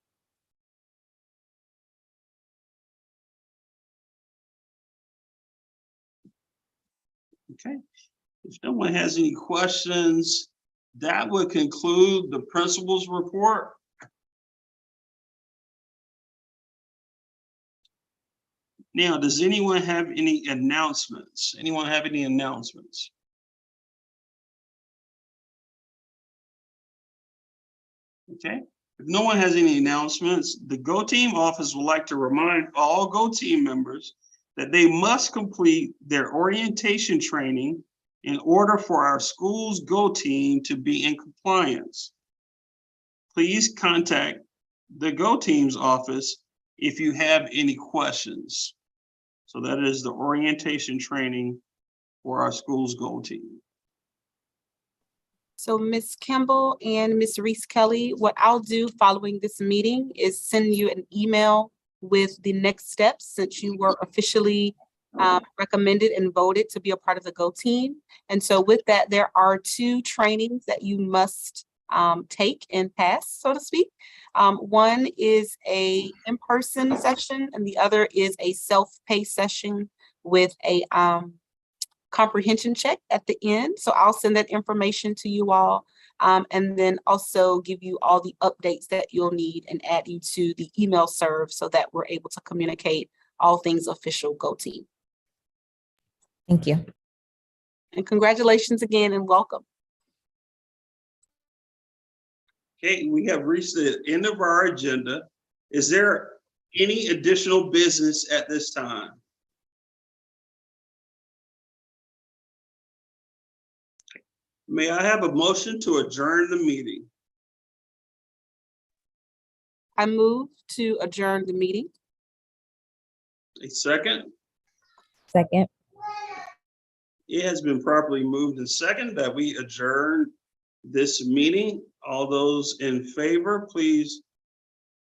Okay, if no one has any questions, that would conclude the principal's report. Now, does anyone have any announcements? Anyone have any announcements? Okay, if no one has any announcements, the Go Team office would like to remind all Go Team members that they must complete their orientation training in order for our school's Go Team to be in compliance. Please contact the Go Team's office if you have any questions. So that is the orientation training for our school's Go Team. So Ms. Kimball and Ms. Reese Kelly, what I'll do following this meeting is send you an email with the next steps since you were officially recommended and voted to be a part of the Go Team. And so with that, there are 2 trainings that you must take and pass, so to speak. One is a in-person session and the other is a self-paced session with a comprehension check at the end. So I'll send that information to you all and then also give you all the updates that you'll need and add you to the email serve so that we're able to communicate all things official Go Team. Thank you. And congratulations again and welcome. Okay, we have reached the end of our agenda. Is there any additional business at this time? May I have a motion to adjourn the meeting? I move to adjourn the meeting. A second? Second. It has been properly moved and second that we adjourn this meeting. All those in favor, please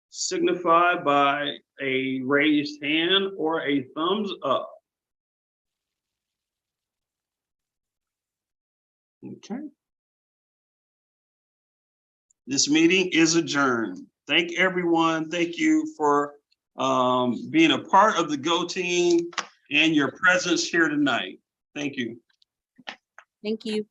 signify by a raised hand or a thumbs up. Okay. This meeting is adjourned. Thank everyone. Thank you for being a part of the Go Team and your presence here tonight. Thank you. Thank you.